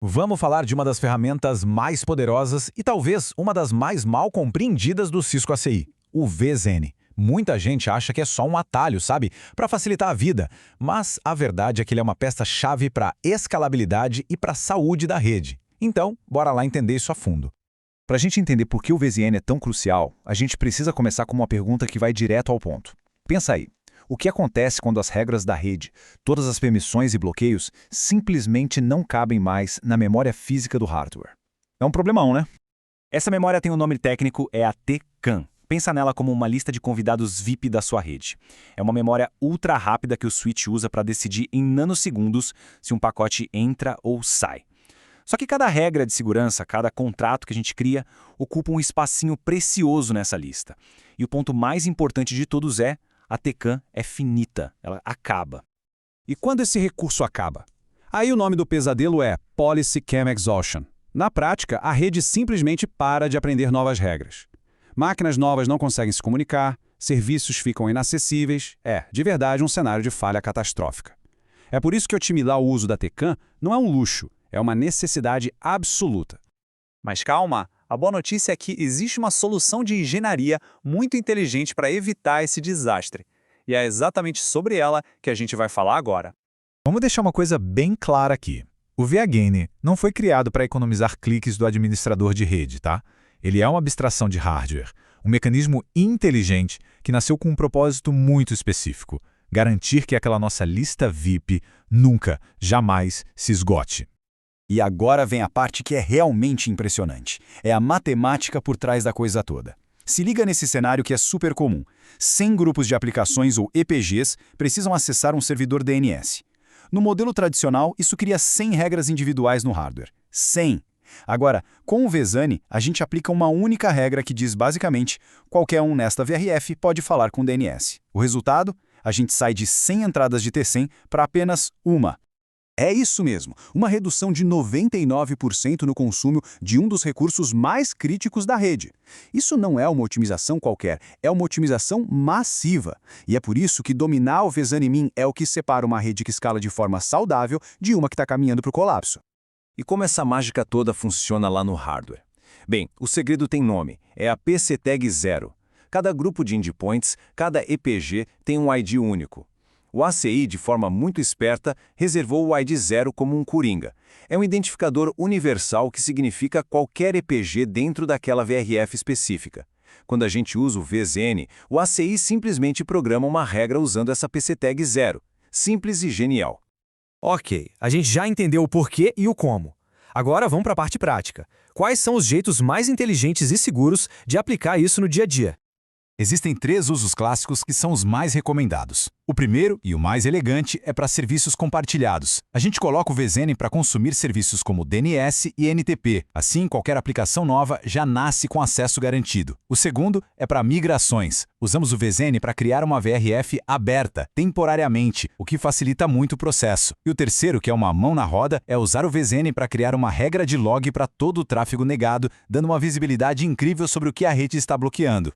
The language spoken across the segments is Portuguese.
Vamos falar de uma das ferramentas mais poderosas e talvez uma das mais mal compreendidas do Cisco ACI, o VZN. Muita gente acha que é só um atalho, sabe? Para facilitar a vida. Mas a verdade é que ele é uma peça-chave para a escalabilidade e para a saúde da rede. Então, bora lá entender isso a fundo. Para a gente entender por que o VZN é tão crucial, a gente precisa começar com uma pergunta que vai direto ao ponto. Pensa aí, o que acontece quando as regras da rede, todas as permissões e bloqueios, simplesmente não cabem mais na memória física do hardware? É um problemão, né? Essa memória tem um nome técnico, é a TCAN. Pensa nela como uma lista de convidados VIP da sua rede. É uma memória ultra rápida que o switch usa para decidir em nanosegundos se um pacote entra ou sai. Só que cada regra de segurança, cada contrato que a gente cria, ocupa um espacinho precioso nessa lista. E o ponto mais importante de todos é, a TCAN é finita, ela acaba. E quando esse recurso acaba? Aí o nome do pesadelo é Policy Cam Exhaustion. Na prática, a rede simplesmente para de aprender novas regras. Máquinas novas não conseguem se comunicar, serviços ficam inacessíveis, de verdade, um cenário de falha catastrófica. É por isso que otimizar o uso da TCAN não é um luxo, é uma necessidade absoluta. Mas calma, a boa notícia é que existe uma solução de engenharia muito inteligente para evitar esse desastre. E é exatamente sobre ela que a gente vai falar agora. Vamos deixar uma coisa bem clara aqui. O VHN não foi criado para economizar cliques do administrador de rede, tá? Ele é uma abstração de hardware, um mecanismo inteligente que nasceu com um propósito muito específico: garantir que aquela nossa lista VIP nunca, jamais se esgote. E agora vem a parte que é realmente impressionante. É a matemática por trás da coisa toda. Se liga nesse cenário que é super comum. 100 grupos de aplicações ou EPGs precisam acessar um servidor DNS. No modelo tradicional, isso cria 100 regras individuais no hardware. 100! Agora, com o VZAN, a gente aplica uma única regra que diz basicamente qualquer um nesta VRF pode falar com o DNS. O resultado? A gente sai de 100 entradas de T100 para apenas uma. É isso mesmo, uma redução de 99% no consumo de um dos recursos mais críticos da rede. Isso não é uma otimização qualquer, é uma otimização massiva. E é por isso que dominar o VZAN-min é o que separa uma rede que escala de forma saudável de uma que está caminhando para o colapso. E como essa mágica toda funciona lá no hardware? Bem, o segredo tem nome, é a PCTag 0. Cada grupo de endpoints, cada EPG tem um ID único. O ACI, de forma muito esperta, reservou o ID 0 como um coringa. É um identificador universal que significa qualquer EPG dentro daquela VRF específica. Quando a gente usa o VZN, o ACI simplesmente programa uma regra usando essa PCTag 0. Simples e genial. Ok, a gente já entendeu o porquê e o como. Agora vamos para a parte prática. Quais são os jeitos mais inteligentes e seguros de aplicar isso no dia a dia? Existem 3 usos clássicos que são os mais recomendados. O primeiro, e o mais elegante, é para serviços compartilhados. A gente coloca o VZN para consumir serviços como DNS e NTP. Assim, qualquer aplicação nova já nasce com acesso garantido. O segundo é para migrações. Usamos o VZN para criar uma VRF aberta, temporariamente, o que facilita muito o processo. E o terceiro, que é uma mão na roda, é usar o VZN para criar uma regra de log para todo o tráfego negado, dando uma visibilidade incrível sobre o que a rede está bloqueando.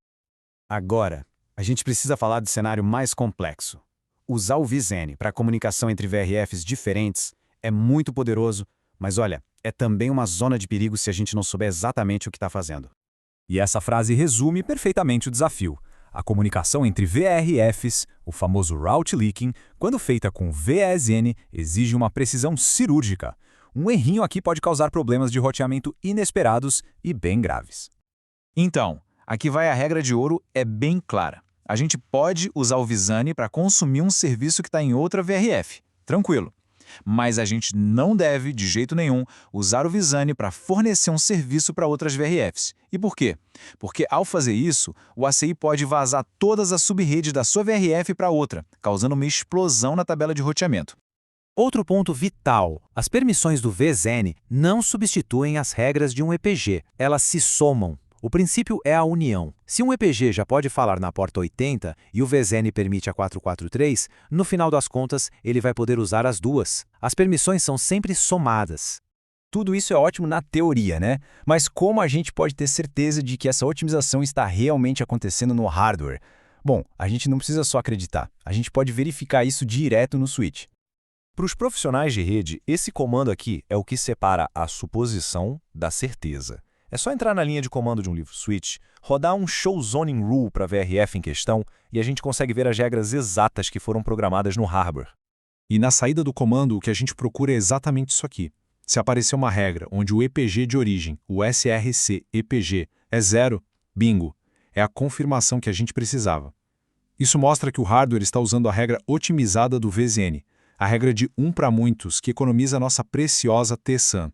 Agora, a gente precisa falar do cenário mais complexo. Usar o VZN para comunicação entre VRFs diferentes é muito poderoso, mas olha, é também uma zona de perigo se a gente não souber exatamente o que está fazendo. E essa frase resume perfeitamente o desafio. A comunicação entre VRFs, o famoso route leaking, quando feita com VZN, exige uma precisão cirúrgica. Um errinho aqui pode causar problemas de roteamento inesperados e bem graves. Então, aqui vai a regra de ouro, é bem clara. A gente pode usar o VZAN para consumir um serviço que está em outra VRF, tranquilo. Mas a gente não deve, de jeito nenhum, usar o VZAN para fornecer um serviço para outras VRFs. E por quê? Porque ao fazer isso, o ACI pode vazar todas as subredes da sua VRF para outra, causando uma explosão na tabela de roteamento. Outro ponto vital: as permissões do VZN não substituem as regras de um EPG, elas se somam. O princípio é a união. Se um EPG já pode falar na porta 80 e o VZN permite a 443, no final das contas, ele vai poder usar as duas. As permissões são sempre somadas. Tudo isso é ótimo na teoria, né? Mas como a gente pode ter certeza de que essa otimização está realmente acontecendo no hardware? Bom, a gente não precisa só acreditar. A gente pode verificar isso direto no switch. Para os profissionais de rede, esse comando aqui é o que separa a suposição da certeza. É só entrar na linha de comando de um livro switch, rodar um show zoning rule para a VRF em questão e a gente consegue ver as regras exatas que foram programadas no hardware. E na saída do comando, o que a gente procura é exatamente isso aqui. Se aparecer uma regra onde o EPG de origem, o SRC EPG, é 0, bingo, é a confirmação que a gente precisava. Isso mostra que o hardware está usando a regra otimizada do VZN, a regra de 1 para muitos que economiza nossa preciosa TSAN.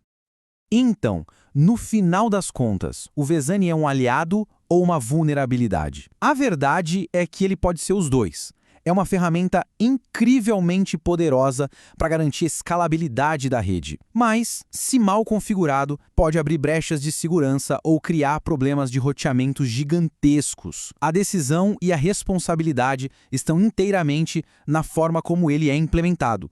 Então, no final das contas, o VZN é um aliado ou uma vulnerabilidade? A verdade é que ele pode ser os dois. É uma ferramenta incrivelmente poderosa para garantir a escalabilidade da rede. Mas, se mal configurado, pode abrir brechas de segurança ou criar problemas de roteamento gigantescos. A decisão e a responsabilidade estão inteiramente na forma como ele é implementado.